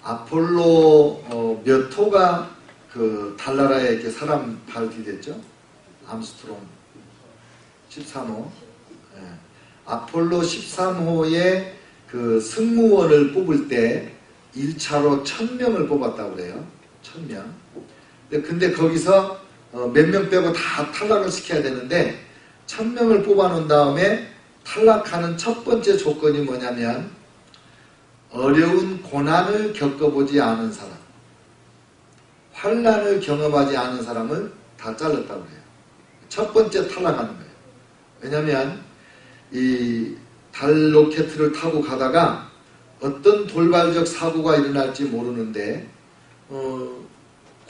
아폴로 몇 호가 그 달나라에 이렇게 사람 발 디뎠죠? 암스트롱 13호. 예. 아폴로 13호의 그 승무원을 뽑을 때 1차로 1000명을 뽑았다고 그래요. 1000명. 근데 거기서 몇 명 빼고 다 탈락을 시켜야 되는데 1000명을 뽑아놓은 다음에 탈락하는 첫 번째 조건이 뭐냐면 어려운 고난을 겪어보지 않은 사람, 환난을 경험하지 않은 사람을 다 잘랐다고 해요. 첫 번째 탈락하는 거예요. 왜냐하면 이 달 로켓을 타고 가다가 어떤 돌발적 사고가 일어날지 모르는데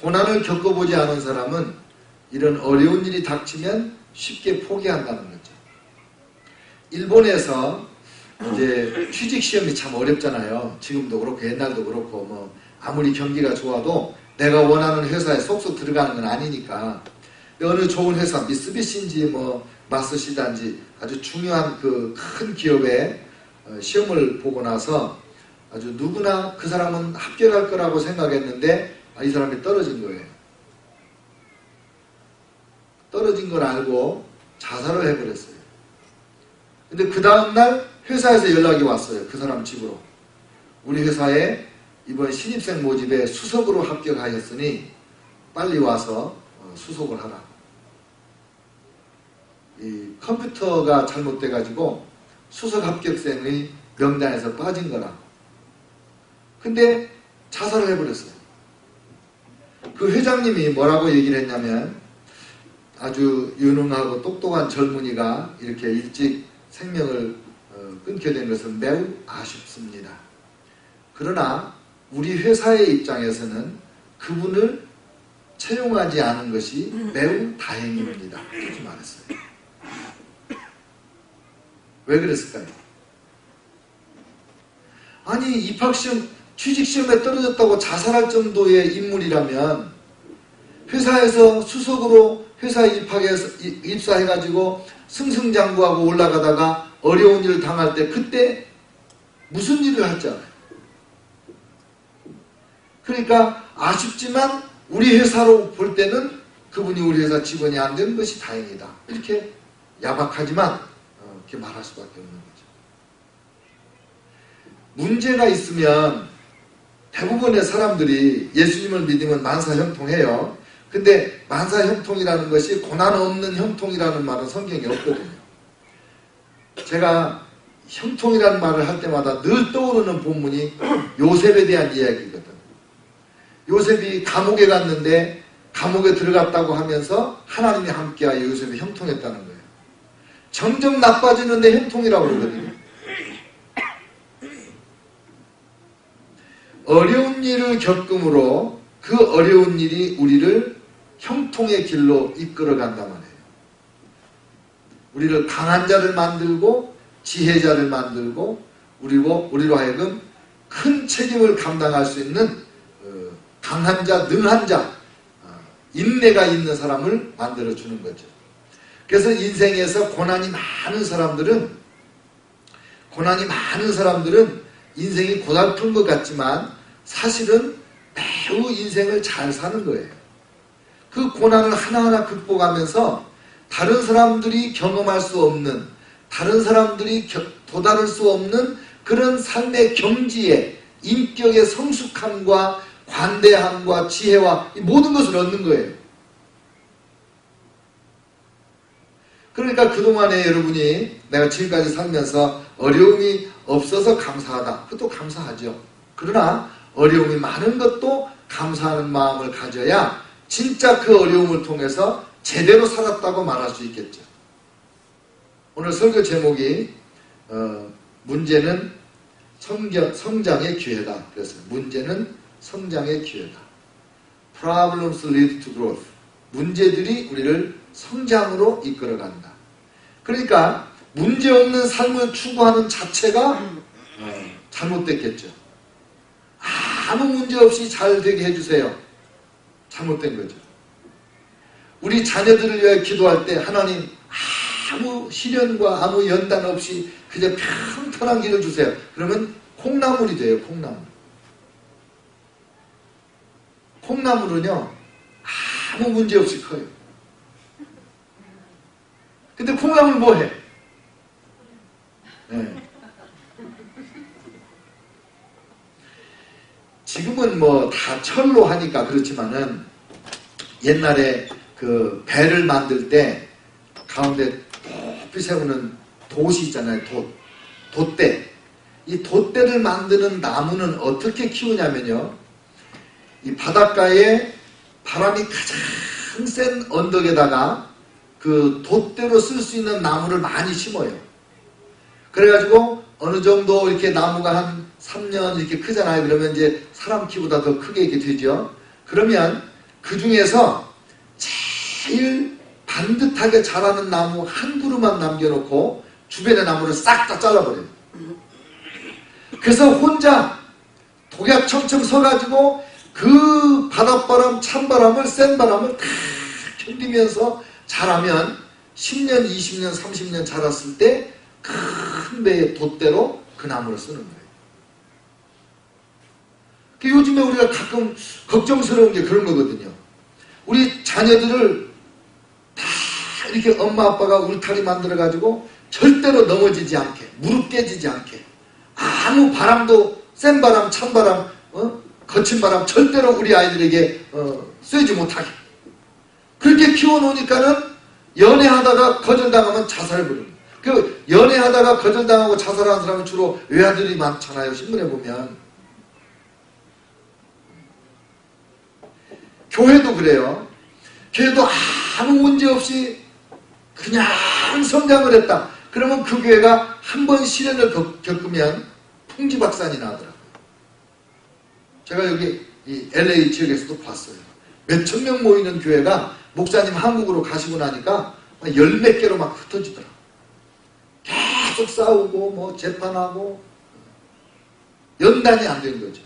고난을 겪어보지 않은 사람은 이런 어려운 일이 닥치면 쉽게 포기한다는 거죠. 일본에서 이제 취직 시험이 참 어렵잖아요. 지금도 그렇고 옛날도 그렇고 뭐 아무리 경기가 좋아도 내가 원하는 회사에 쏙쏙 들어가는 건 아니니까 어느 좋은 회사 미쓰비시인지 뭐 마쓰시다인지 아주 중요한 그 큰 기업에 시험을 보고 나서 아주 누구나 그 사람은 합격할 거라고 생각했는데 이 사람이 떨어진 거예요. 떨어진 걸 알고 자살을 해버렸어요. 근데 그 다음날 회사에서 연락이 왔어요. 그 사람 집으로. 우리 회사에 이번 신입생 모집에 수석으로 합격하였으니 빨리 와서 수속을 하라. 이 컴퓨터가 잘못돼가지고 수석 합격생의 명단에서 빠진 거라. 근데 자살을 해버렸어요. 그 회장님이 뭐라고 얘기를 했냐면 아주 유능하고 똑똑한 젊은이가 이렇게 일찍 생명을 끊게 된 것은 매우 아쉽습니다. 그러나 우리 회사의 입장에서는 그분을 채용하지 않은 것이 매우 다행입니다. 이렇게 말했어요. 왜 그랬을까요? 아니 입학시험, 취직시험에 떨어졌다고 자살할 정도의 인물이라면 회사에서 수석으로 회사에 입사해가지고 승승장구하고 올라가다가 어려운 일을 당할 때 그때 무슨 일을 할지 알아요. 그러니까 아쉽지만 우리 회사로 볼 때는 그분이 우리 회사 직원이 안 되는 것이 다행이다. 이렇게 야박하지만 이렇게 말할 수밖에 없는 거죠. 문제가 있으면 대부분의 사람들이 예수님을 믿으면 만사형통해요. 근데 만사형통이라는 것이 고난 없는 형통이라는 말은 성경에 없거든요. 제가 형통이라는 말을 할 때마다 늘 떠오르는 본문이 요셉에 대한 이야기거든. 요셉이 감옥에 갔는데 감옥에 들어갔다고 하면서 하나님이 함께하여 요셉이 형통했다는 거예요. 점점 나빠지는데 형통이라고 그러거든요. 어려운 일을 겪음으로 그 어려운 일이 우리를 형통의 길로 이끌어간단 말이에요. 우리를 강한 자를 만들고 지혜자를 만들고 우리로 하여금 큰 책임을 감당할 수 있는 강한 자, 능한 자, 인내가 있는 사람을 만들어주는 거죠. 그래서 인생에서 고난이 많은 사람들은 인생이 고달픈 것 같지만 사실은 매우 인생을 잘 사는 거예요. 그 고난을 하나하나 극복하면서 다른 사람들이 경험할 수 없는, 다른 사람들이 도달할 수 없는 그런 삶의 경지에 인격의 성숙함과 관대함과 지혜와 이 모든 것을 얻는 거예요. 그러니까 그동안에 여러분이 내가 지금까지 살면서 어려움이 없어서 감사하다. 그것도 감사하죠. 그러나 어려움이 많은 것도 감사하는 마음을 가져야 진짜 그 어려움을 통해서 제대로 살았다고 말할 수 있겠죠. 오늘 설교 제목이 문제는 성장의 기회다. 그래서 문제는 성장의 기회다. Problems lead to growth. 문제들이 우리를 성장으로 이끌어간다. 그러니까 문제없는 삶을 추구하는 자체가 잘못됐겠죠. 아무 문제 없이 잘 되게 해주세요. 잘못된 거죠. 우리 자녀들을 위해 기도할 때 하나님 아무 시련과 아무 연단 없이 그저 평탄한 길을 주세요. 그러면 콩나물이 돼요. 콩나물. 콩나물은요 아무 문제 없이 커요. 근데 콩나물 뭐해? 네. 지금은 뭐 다 철로 하니까 그렇지만은 옛날에 그 배를 만들 때 가운데 높이 세우는 돛이 있잖아요. 돛대. 이 돛대를 만드는 나무는 어떻게 키우냐면요. 이 바닷가에 바람이 가장 센 언덕에다가 그 돛대로 쓸 수 있는 나무를 많이 심어요. 그래가지고 어느 정도 이렇게 나무가 한 3년 이렇게 크잖아요. 그러면 이제 사람 키보다 더 크게 이렇게 되죠. 그러면 그 중에서 제일 반듯하게 자라는 나무 한 그루만 남겨놓고 주변의 나무를 싹 다 잘라버려요. 그래서 혼자 독약 청청 서가지고 그 바닷바람, 찬바람을, 센 바람을 다 견디면서 자라면 10년, 20년, 30년 자랐을 때 큰 배의 돛대로 그 나무를 쓰는 거예요. 요즘에 우리가 가끔 걱정스러운 게 그런 거거든요. 우리 자녀들을 다 이렇게 엄마 아빠가 울타리 만들어가지고 절대로 넘어지지 않게, 무릎 깨지지 않게, 아무 바람도, 센 바람, 찬 바람, 거친 바람 절대로 우리 아이들에게 쐬지 못하게. 그렇게 키워놓으니까는 연애하다가 거절당하면 자살을 부르는 거예요. 그 연애하다가 거절당하고 자살하는 사람은 주로 외아들이 많잖아요. 신문에 보면. 교회도 그래요. 교회도 아무 문제 없이 그냥 성장을 했다. 그러면 그 교회가 한 번 시련을 겪으면 풍지박산이 나더라고요. 제가 여기 이 LA 지역에서도 봤어요. 몇천 명 모이는 교회가 목사님 한국으로 가시고 나니까 열 몇 개로 막 흩어지더라고요. 계속 싸우고 뭐 재판하고 연단이 안 된 거죠.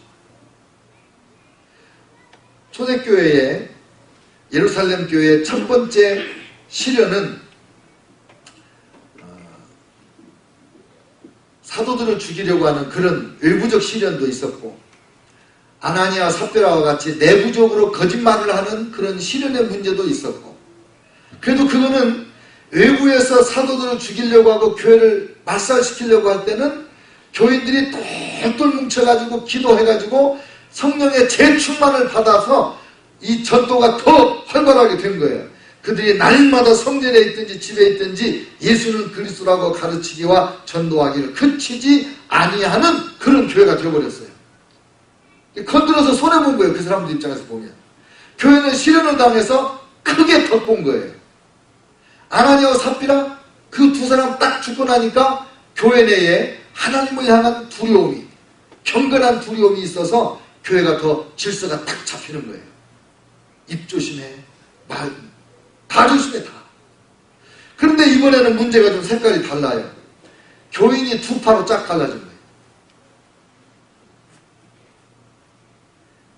초대교회의 예루살렘 교회의 첫 번째 시련은 사도들을 죽이려고 하는 그런 외부적 시련도 있었고, 아나니아와 삽비라와 같이 내부적으로 거짓말을 하는 그런 시련의 문제도 있었고, 그래도 그거는 외부에서 사도들을 죽이려고 하고 교회를 말살시키려고 할 때는 교인들이 똘똘 뭉쳐가지고 기도해가지고 성령의 재충만을 받아서 이 전도가 더 활발하게 된 거예요. 그들이 날마다 성전에 있든지 집에 있든지 예수는 그리스도라고 가르치기와 전도하기를 그치지 아니하는 그런 교회가 되어버렸어요. 건드려서 손해본 거예요. 그 사람들 입장에서 보면. 교회는 시련을 당해서 크게 덕본 거예요. 아나니아와 삽비라 그 두 사람 딱 죽고 나니까 교회 내에 하나님을 향한 두려움이, 경건한 두려움이 있어서 교회가 더 질서가 딱 잡히는 거예요. 입 조심해, 말 다 조심해, 다. 그런데 이번에는 문제가 좀 색깔이 달라요. 교인이 두 파로 쫙 갈라진 거예요.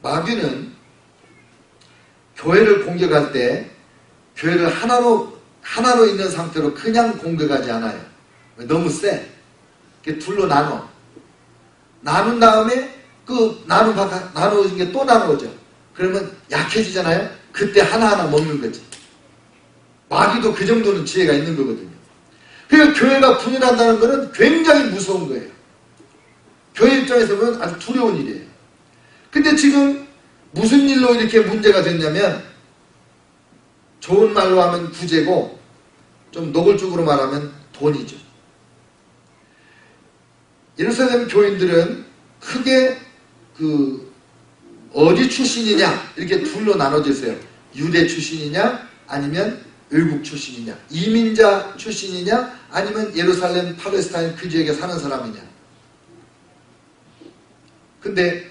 마귀는 교회를 공격할 때 교회를 하나로 있는 상태로 그냥 공격하지 않아요. 너무 세. 둘로 나눈 다음에 그 나누어진 게 또 나누어져. 그러면 약해지잖아요. 그때 하나하나 먹는 거지. 마귀도 그 정도는 지혜가 있는 거거든요. 그러니까 교회가 분열한다는 것은 굉장히 무서운 거예요. 교회 입장에서 보면 아주 두려운 일이에요. 근데 지금 무슨 일로 이렇게 문제가 됐냐면, 좋은 말로 하면 구제고 좀 노골적으로 말하면 돈이죠. 예루살렘 교인들은 크게 어디 출신이냐 이렇게 둘로 나눠져 있어요. 유대 출신이냐 아니면 외국 출신이냐, 이민자 출신이냐 아니면 예루살렘 팔레스타인 그 지역에 사는 사람이냐. 근데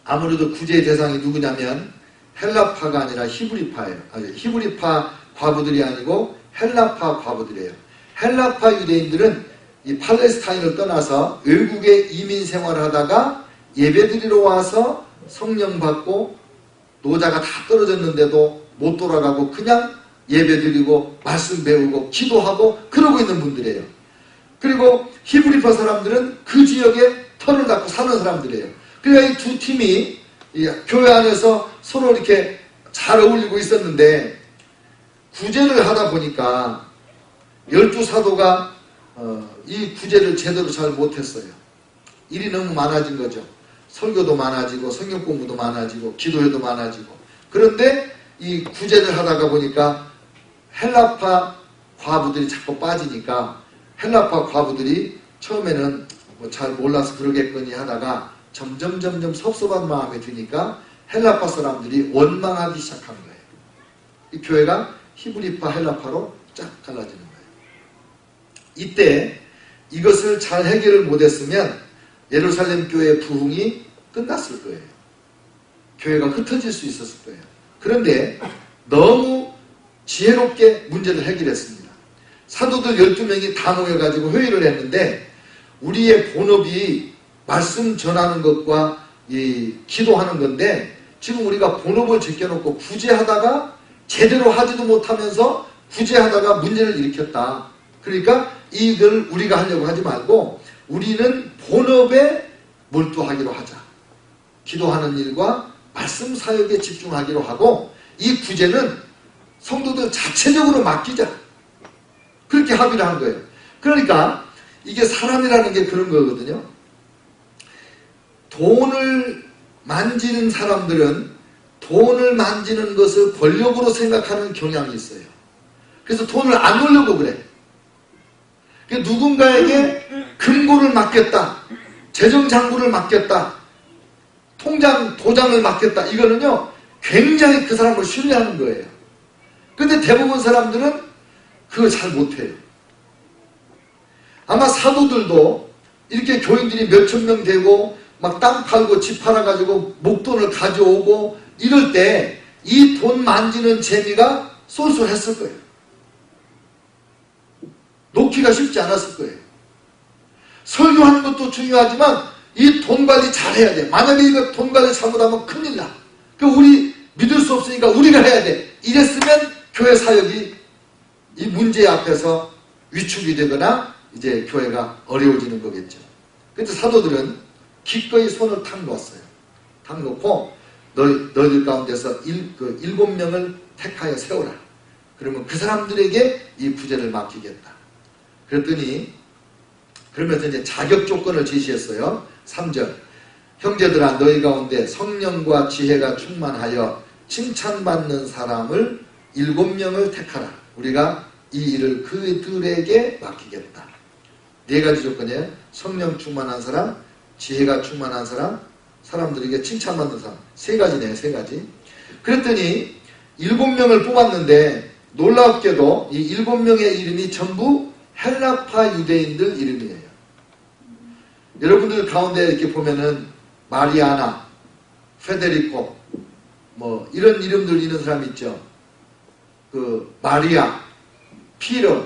아무래도 구제의 대상이 누구냐면 헬라파가 아니라 히브리파예요. 히브리파 과부들이 아니고 헬라파 과부들이에요. 헬라파 유대인들은 이 팔레스타인을 떠나서 외국에 이민 생활을 하다가 예배드리러 와서 성령 받고 노자가 다 떨어졌는데도 못 돌아가고 그냥 예배드리고 말씀 배우고 기도하고 그러고 있는 분들이에요. 그리고 히브리파 사람들은 그 지역에 터를 닦고 사는 사람들이에요. 그러니까 이 두 팀이 이 교회 안에서 서로 이렇게 잘 어울리고 있었는데 구제를 하다 보니까 12사도가 이 구제를 제대로 잘 못했어요. 일이 너무 많아진 거죠. 설교도 많아지고 성경 공부도 많아지고 기도회도 많아지고. 그런데 이 구제를 하다가 보니까 헬라파 과부들이 자꾸 빠지니까 헬라파 과부들이 처음에는 뭐 잘 몰라서 그러겠거니 하다가 점점 섭섭한 마음이 드니까 헬라파 사람들이 원망하기 시작한 거예요. 이 교회가 히브리파 헬라파로 쫙 갈라지는 거예요. 이때 이것을 잘 해결을 못했으면 예루살렘 교회의 부흥이 끝났을 거예요. 교회가 흩어질 수 있었을 거예요. 그런데 너무 지혜롭게 문제를 해결했습니다. 사도들 12명이 다 모여가지고 회의를 했는데 우리의 본업이 말씀 전하는 것과 이 기도하는 건데 지금 우리가 본업을 제껴놓고 구제하다가 제대로 하지도 못하면서 구제하다가 문제를 일으켰다. 그러니까 이걸 우리가 하려고 하지 말고 우리는 본업에 몰두하기로 하자. 기도하는 일과 말씀 사역에 집중하기로 하고 이 구제는 성도들 자체적으로 맡기자. 그렇게 합의를 한 거예요. 그러니까 이게 사람이라는 게 그런 거거든요. 돈을 만지는 사람들은 돈을 만지는 것을 권력으로 생각하는 경향이 있어요. 그래서 돈을 안 놓으려고 그래. 누군가에게 금고를 맡겼다. 재정장부를 맡겼다. 통장, 도장을 맡겼다. 이거는요, 굉장히 그 사람을 신뢰하는 거예요. 근데 대부분 사람들은 그걸 잘 못해요. 아마 사도들도 이렇게 교인들이 몇천 명 되고 막 땅 팔고 집 팔아가지고 목돈을 가져오고 이럴 때 이 돈 만지는 재미가 쏠쏠했을 거예요. 놓기가 쉽지 않았을 거예요. 설교하는 것도 중요하지만 이 돈 관리 잘해야 돼. 만약에 이거 돈 관리 잘못하면 큰일 나. 우리 믿을 수 없으니까 우리가 해야 돼. 이랬으면 교회 사역이 이 문제 앞에서 위축이 되거나 이제 교회가 어려워지는 거겠죠. 그런데 사도들은 기꺼이 손을 탁 놓았어요. 탁 놓고 너희들 가운데서 7명을 택하여 세워라. 그러면 그 사람들에게 이 부제를 맡기겠다. 그랬더니 그러면서 이제 자격 조건을 제시했어요. 3절 형제들아 너희 가운데 성령과 지혜가 충만하여 칭찬받는 사람을 7명을 택하라. 우리가 이 일을 그들에게 맡기겠다. 4가지 조건이에요. 성령 충만한 사람, 지혜가 충만한 사람, 사람들에게 칭찬받는 사람. 3가지네요. 3가지. 그랬더니 7명을 뽑았는데 놀랍게도 이 7명의 이름이 전부 헬라파 유대인들 이름이에요. 여러분들 가운데 이렇게 보면은 마리아나, 페데리코 뭐 이런 이름들 있는 사람 있죠. 마리아, 피러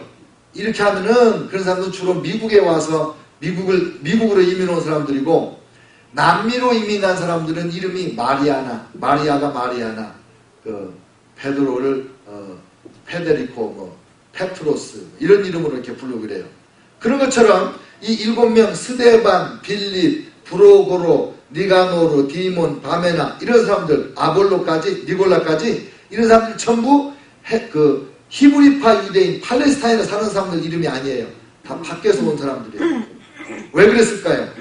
이렇게 하면은 그런 사람들은 주로 미국에 와서 미국으로 이민 온 사람들이고 남미로 이민한 사람들은 이름이 마리아가 마리아나, 베드로를 페데리코, 페트로스 이런 이름으로 이렇게 부르고 그래요. 그런 것처럼 이 7명 스데반, 빌립, 브로고로, 니가노르, 디몬, 바메나 이런 사람들, 아볼로까지, 니골라까지 이런 사람들 전부 히브리파 유대인, 팔레스타인에 사는 사람들 이름이 아니에요. 다 밖에서 온 사람들이에요. 왜 그랬을까요?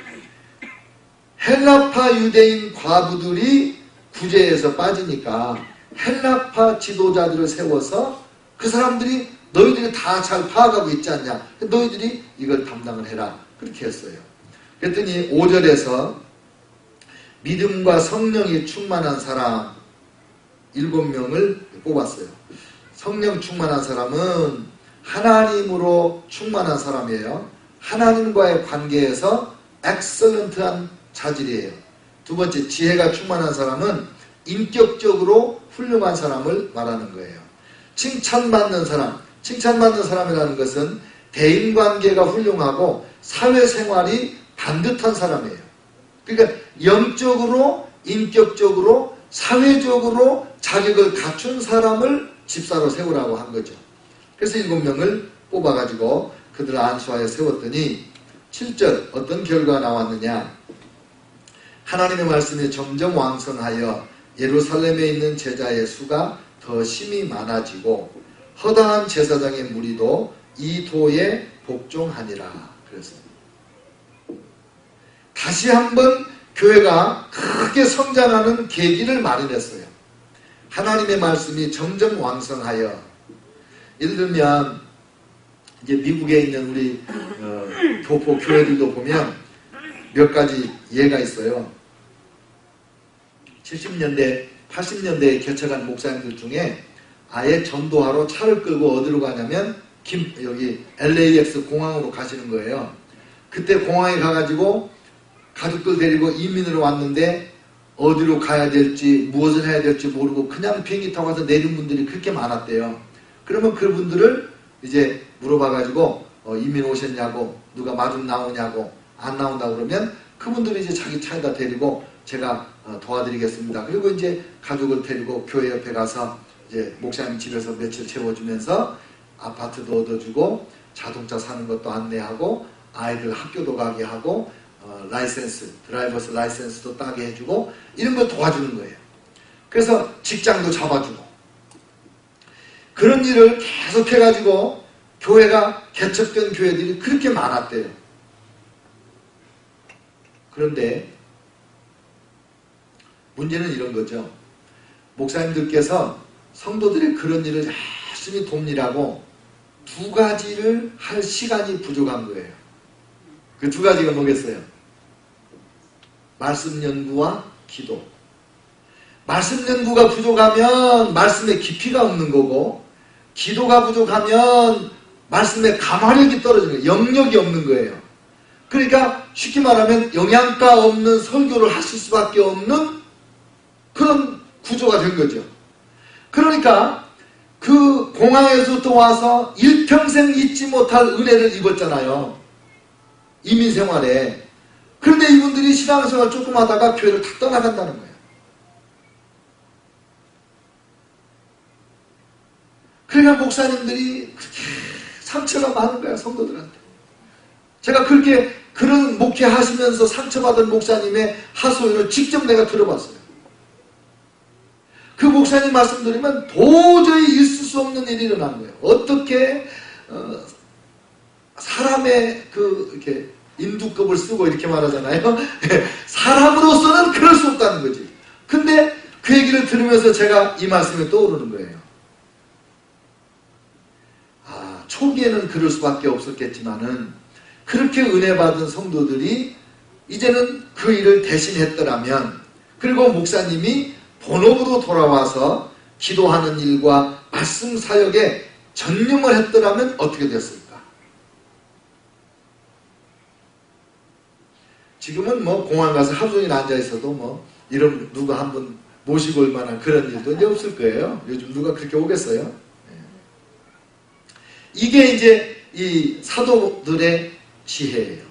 헬라파 유대인 과부들이 구제에서 빠지니까 헬라파 지도자들을 세워서 그 사람들이 너희들이 다 잘 파악하고 있지 않냐. 너희들이 이걸 담당을 해라. 그렇게 했어요. 그랬더니 5절에서 믿음과 성령이 충만한 사람 7명을 뽑았어요. 성령 충만한 사람은 하나님으로 충만한 사람이에요. 하나님과의 관계에서 엑셀런트한 자질이에요. 2번째, 지혜가 충만한 사람은 인격적으로 훌륭한 사람을 말하는 거예요. 칭찬받는 사람, 칭찬받는 사람이라는 것은 대인관계가 훌륭하고 사회생활이 반듯한 사람이에요. 그러니까 영적으로, 인격적으로, 사회적으로 자격을 갖춘 사람을 집사로 세우라고 한 거죠. 그래서 7명을 뽑아가지고 그들을 안수하여 세웠더니 7절 어떤 결과가 나왔느냐. 하나님의 말씀이 점점 왕성하여 예루살렘에 있는 제자의 수가 더 심히 많아지고 허다한 제사장의 무리도 이 도에 복종하니라. 그래서 다시 한번 교회가 크게 성장하는 계기를 마련했어요. 하나님의 말씀이 점점 왕성하여, 예를 들면 이제 미국에 있는 우리 교포 교회들도 보면 몇 가지 예가 있어요. 70년대, 80년대에 개척한 목사님들 중에 아예 전도하러 차를 끌고 어디로 가냐면 여기 LAX 공항으로 가시는 거예요. 그때 공항에 가가지고 가족들 데리고 이민으로 왔는데 어디로 가야 될지 무엇을 해야 될지 모르고 그냥 비행기 타고 가서 내린 분들이 그렇게 많았대요. 그러면 그분들을 이제 물어봐가지고 이민 오셨냐고, 누가 마중 나오냐고, 안 나온다고 그러면 그분들이 이제 자기 차에다 데리고 제가 도와드리겠습니다. 그리고 이제 가족을 데리고 교회 옆에 가서 이제 목사님 집에서 며칠 채워주면서 아파트도 얻어주고 자동차 사는 것도 안내하고 아이들 학교도 가게 하고 라이센스, 드라이버스 라이센스도 따게 해주고 이런 거 도와주는 거예요. 그래서 직장도 잡아주고 그런 일을 계속 해가지고 교회가 개척된 교회들이 그렇게 많았대요. 그런데 문제는 이런 거죠. 목사님들께서 성도들의 그런 일을 열심히 돕니라고 두 가지를 할 시간이 부족한 거예요. 그 두 가지가 뭐겠어요? 말씀 연구와 기도. 말씀 연구가 부족하면 말씀의 깊이가 없는 거고, 기도가 부족하면 말씀의 감화력이 떨어지는 거예요. 영역이 없는 거예요. 그러니까 쉽게 말하면 영양가 없는 설교를 하실 수밖에 없는 그런 구조가 된 거죠. 그러니까 그 공항에서부터 와서 일평생 잊지 못할 은혜를 입었잖아요. 이민 생활에. 그런데 이분들이 신앙생활 조금 하다가 교회를 다 떠나간다는 거예요. 그러니까 목사님들이 그렇게 상처가 많은 거야, 성도들한테. 제가 그렇게 그런 목회 하시면서 상처받은 목사님의 하소연을 직접 내가 들어봤어요. 그 목사님 말씀 드리면 도저히 있을 수 없는 일이 일어난 거예요. 어떻게 사람의 이렇게 인두급을 쓰고 이렇게 말하잖아요. 사람으로서는 그럴 수 없다는 거지. 근데 그 얘기를 들으면서 제가 이 말씀이 떠오르는 거예요. 초기에는 그럴 수밖에 없었겠지만은 그렇게 은혜 받은 성도들이 이제는 그 일을 대신했더라면, 그리고 목사님이 본업으로 돌아와서 기도하는 일과 말씀 사역에 전념을 했더라면 어떻게 됐을까? 지금은 뭐 공항 가서 하루 종일 앉아 있어도 뭐 이런 누가 한번 모시고 올 만한 그런 일도 이제 없을 거예요. 요즘 누가 그렇게 오겠어요? 이게 이제 이 사도들의 지혜예요.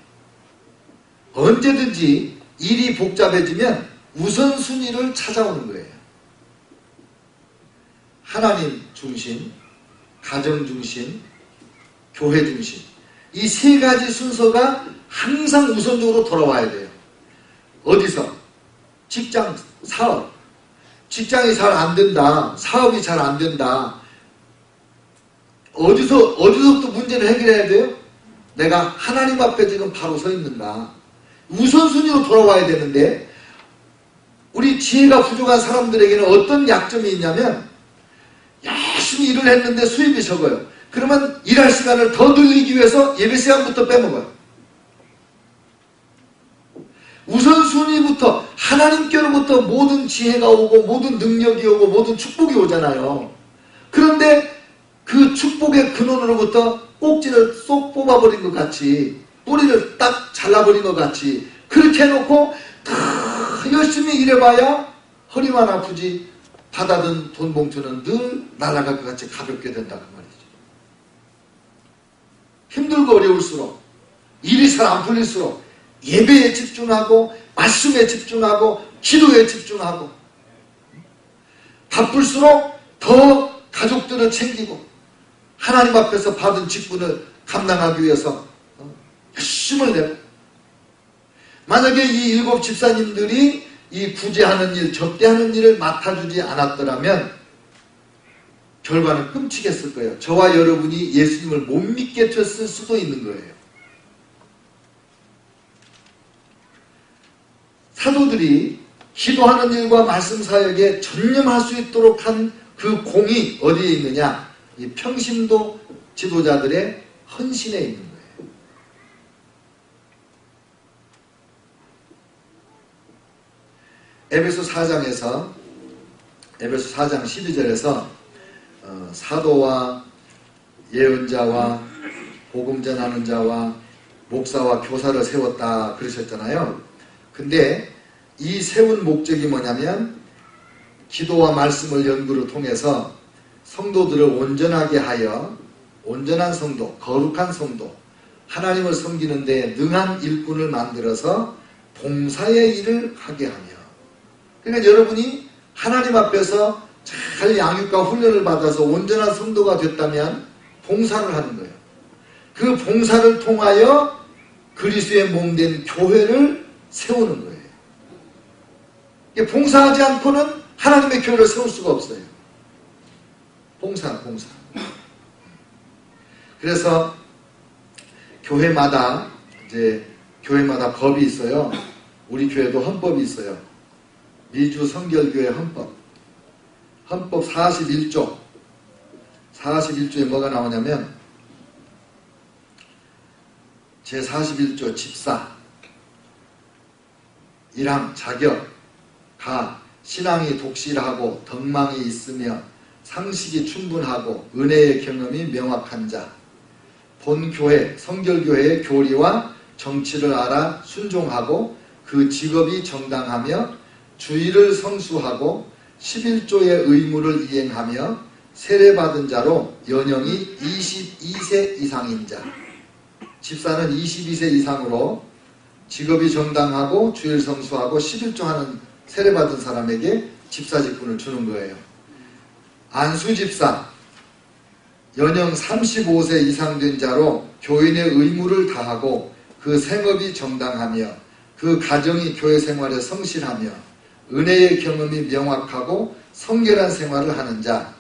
언제든지 일이 복잡해지면 우선순위를 찾아오는 거예요. 하나님 중심, 가정 중심, 교회 중심. 이 세 가지 순서가 항상 우선적으로 돌아와야 돼요. 어디서? 직장, 사업. 직장이 잘 안 된다. 사업이 잘 안 된다. 어디서부터 문제를 해결해야 돼요? 내가 하나님 앞에 지금 바로 서 있는가. 우선순위로 돌아와야 되는데, 우리 지혜가 부족한 사람들에게는 어떤 약점이 있냐면, 열심히 일을 했는데 수입이 적어요. 그러면 일할 시간을 더 늘리기 위해서 예배 시간부터 빼먹어요. 우선순위부터, 하나님께로부터 모든 지혜가 오고, 모든 능력이 오고, 모든 축복이 오잖아요. 그런데 그 축복의 근원으로부터 꼭지를 쏙 뽑아버린 것 같이, 뿌리를 딱 잘라버린 것 같이, 그렇게 해놓고 다 열심히 일해봐야 허리만 아프지 받아든 돈 봉투는 늘 날아갈 것 같이 가볍게 된다 그 말이죠. 힘들고 어려울수록, 일이 잘 안 풀릴수록 예배에 집중하고 말씀에 집중하고 기도에 집중하고, 바쁠수록 더 가족들을 챙기고 하나님 앞에서 받은 직분을 감당하기 위해서 열심을 내고, 만약에 이 7 집사님들이 이 구제하는 일, 접대하는 일을 맡아주지 않았더라면 결과는 끔찍했을 거예요. 저와 여러분이 예수님을 못 믿게 됐을 수도 있는 거예요. 사도들이 기도하는 일과 말씀 사역에 전념할 수 있도록 한 그 공이 어디에 있느냐? 이 평신도 지도자들의 헌신에 있는 거예요. 에베소 4장 12절에서 사도와 예언자와 복음 전하는 자와 목사와 교사를 세웠다 그러셨잖아요. 근데 이 세운 목적이 뭐냐면 기도와 말씀을 연구를 통해서 성도들을 온전하게 하여 온전한 성도, 거룩한 성도, 하나님을 섬기는 데 능한 일꾼을 만들어서 봉사의 일을 하게 하며, 그러니까 여러분이 하나님 앞에서 잘 양육과 훈련을 받아서 온전한 성도가 됐다면 봉사를 하는 거예요. 그 봉사를 통하여 그리스도의 몸된 교회를 세우는 거예요. 봉사하지 않고는 하나님의 교회를 세울 수가 없어요. 봉사. 그래서 교회마다 법이 있어요. 우리 교회도 헌법이 있어요. 미주 성결교회 헌법 41조에 뭐가 나오냐면 제41조 집사 1항 자격 가 신앙이 독실하고 덕망이 있으며 상식이 충분하고 은혜의 경험이 명확한 자, 본교회 성결교회의 교리와 정치를 알아 순종하고 그 직업이 정당하며 주의를 성수하고 11조의 의무를 이행하며 세례받은 자로 연령이 22세 이상인 자. 집사는 22세 이상으로 직업이 정당하고 주의를 성수하고 11조 하는 세례받은 사람에게 집사 직분을 주는 거예요. 안수집사 연령 35세 이상 된 자로 교인의 의무를 다하고 그 생업이 정당하며 그 가정이 교회 생활에 성실하며 은혜의 경험이 명확하고 성결한 생활을 하는 자.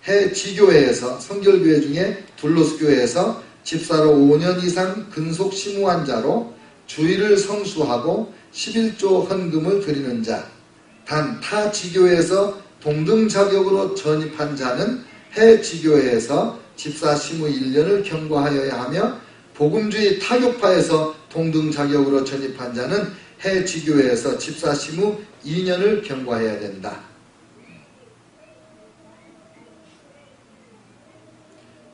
해 지교회에서 성결교회 중에 둘로스 교회에서 집사로 5년 이상 근속 심우한 자로 주의를 성수하고 11조 헌금을 드리는 자. 단 타 지교회에서 동등 자격으로 전입한 자는 해 지교회에서 집사 심우 1년을 경과하여야 하며 복음주의 타격파에서 동등 자격으로 전입한 자는 해 지교회에서 집사 심우 2년을 경과해야 된다.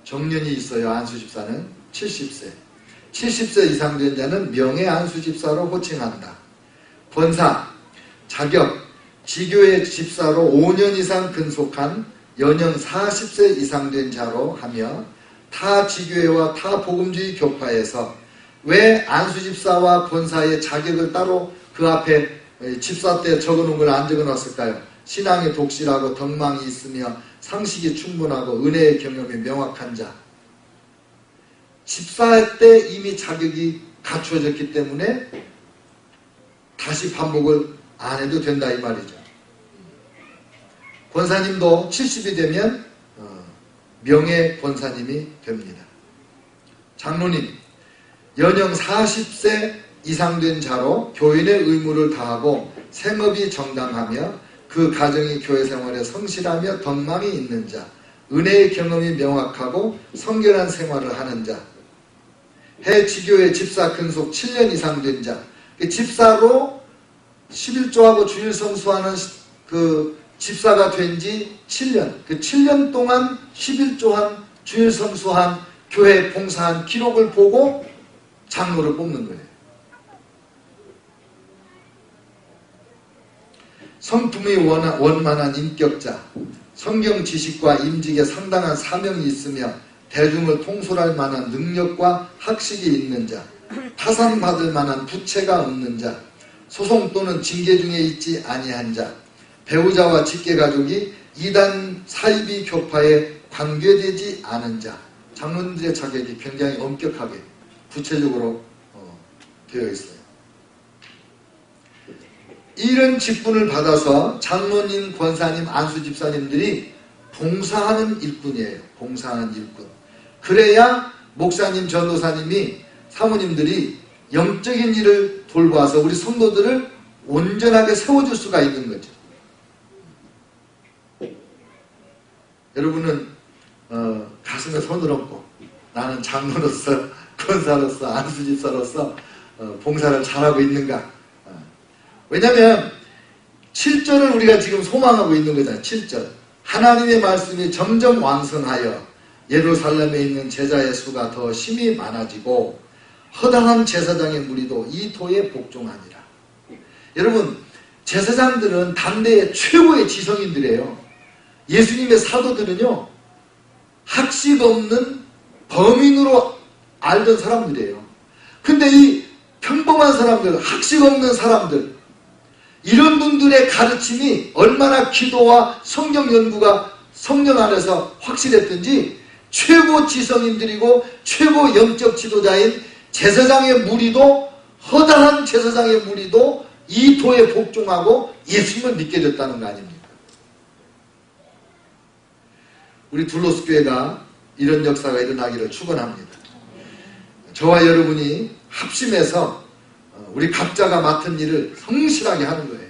정년이 있어요. 안수집사는 70세. 70세 이상 된 자는 명예 안수집사로 호칭한다. 권사, 자격, 지교회 집사로 5년 이상 근속한 연령 40세 이상 된 자로 하며 타 지교회와 타 복음주의 교파에서 왜 안수집사와 권사의 자격을 따로 그 앞에 집사 때 적어놓은 걸 안 적어놨을까요? 신앙이 독실하고 덕망이 있으며 상식이 충분하고 은혜의 경험이 명확한 자. 집사할 때 이미 자격이 갖추어졌기 때문에 다시 반복을 안 해도 된다 이 말이죠. 권사님도 70이 되면 명예 권사님이 됩니다. 장로님, 연령 40세 이상 된 자로 교인의 의무를 다하고 생업이 정당하며 그 가정이 교회 생활에 성실하며 덕망이 있는 자, 은혜의 경험이 명확하고 성결한 생활을 하는 자. 해 지교회 집사 근속 7년 이상 된 자. 집사로 11조하고 주일 성수하는 그 집사가 된 지 7년. 그 7년 동안 11조한 주일 성수한 교회 봉사한 기록을 보고 장로를 뽑는 거예요. 성품이 원만한 인격자, 성경 지식과 임직에 상당한 사명이 있으며 대중을 통솔할 만한 능력과 학식이 있는 자, 파산받을 만한 부채가 없는 자, 소송 또는 징계 중에 있지 아니한 자, 배우자와 직계가족이 이단 사이비 교파에 관계되지 않은 자. 장로님들의 자격이 굉장히 엄격하게 구체적으로 되어 있어요. 이런 직분을 받아서 장로님, 권사님, 안수 집사님들이 봉사하는 일꾼이에요. 봉사하는 일꾼. 그래야 목사님, 전도사님이, 사모님들이 영적인 일을 돌봐서 우리 성도들을 온전하게 세워줄 수가 있는 거죠. 여러분은 가슴에 손을 얹고 나는 장로로서, 권사로서, 안수집사로서 봉사를 잘하고 있는가? 왜냐하면 7절을 우리가 지금 소망하고 있는 거잖아요. 7절. 하나님의 말씀이 점점 왕성하여 예루살렘에 있는 제자의 수가 더 심히 많아지고 허다한 제사장의 무리도 이 도에 복종하니라. 여러분, 제사장들은 당대의 최고의 지성인들이에요. 예수님의 사도들은요, 학식 없는 범인으로 알던 사람들이에요. 근데 이 평범한 사람들, 학식 없는 사람들, 이런 분들의 가르침이 얼마나 기도와 성경 연구가 성령 안에서 확실했든지 최고 지성인들이고 최고 영적 지도자인 제사장의 무리도, 허다한 제사장의 무리도 이 도에 복종하고 예수님을 믿게 됐다는 거 아닙니까? 우리 둘로스 교회가 이런 역사가 일어나기를 축원합니다. 저와 여러분이 합심해서 우리 각자가 맡은 일을 성실하게 하는 거예요.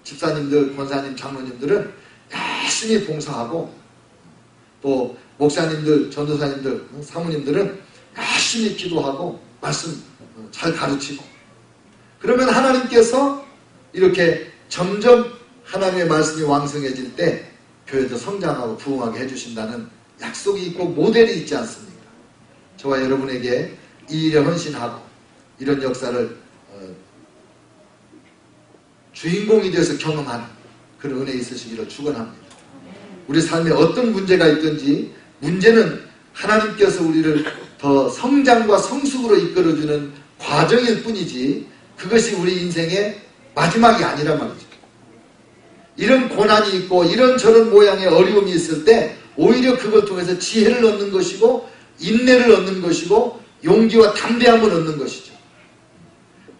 집사님들, 권사님, 장로님들은 열심히 봉사하고, 또 목사님들, 전도사님들, 사모님들은 열심히 기도하고 말씀 잘 가르치고, 그러면 하나님께서 이렇게 점점 하나님의 말씀이 왕성해질 때 교회도 성장하고 부흥하게 해주신다는 약속이 있고 모델이 있지 않습니까? 저와 여러분에게 이 일에 헌신하고 이런 역사를 주인공이 되어서 경험하는 그런 은혜 있으시기를 축원합니다. 우리 삶에 어떤 문제가 있든지 문제는 하나님께서 우리를 더 성장과 성숙으로 이끌어주는 과정일 뿐이지 그것이 우리 인생의 마지막이 아니란 말이죠. 이런 고난이 있고 이런저런 모양의 어려움이 있을 때 오히려 그걸 통해서 지혜를 얻는 것이고 인내를 얻는 것이고 용기와 담대함을 얻는 것이죠.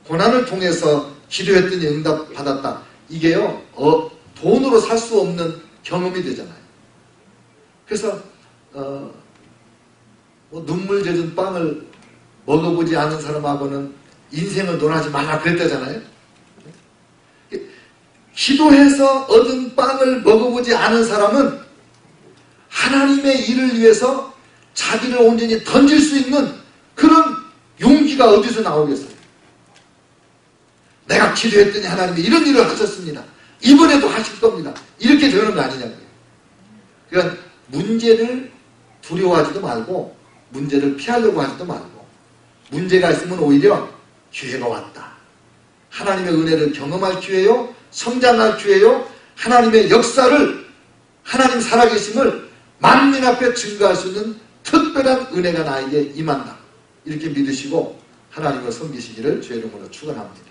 고난을 통해서 기도했더니 응답받았다. 이게요, 돈으로 살 수 없는 경험이 되잖아요. 그래서 눈물 젖은 빵을 먹어보지 않은 사람하고는 인생을 논하지 말라 그랬다잖아요. 기도해서 얻은 빵을 먹어보지 않은 사람은 하나님의 일을 위해서 자기를 온전히 던질 수 있는 그런 용기가 어디서 나오겠어요? 내가 기도했더니 하나님이 이런 일을 하셨습니다. 이번에도 하실 겁니다. 이렇게 되는 거 아니냐고요. 그러니까 문제를 두려워하지도 말고 문제를 피하려고 하지도 말고 문제가 있으면 오히려 기회가 왔다. 하나님의 은혜를 경험할 기회요. 성장할 기회요. 하나님의 역사를, 하나님 살아계심을 만민 앞에 증거할 수 있는 특별한 은혜가 나에게 임한다. 이렇게 믿으시고 하나님을 섬기시기를 주의 이름으로 축원합니다.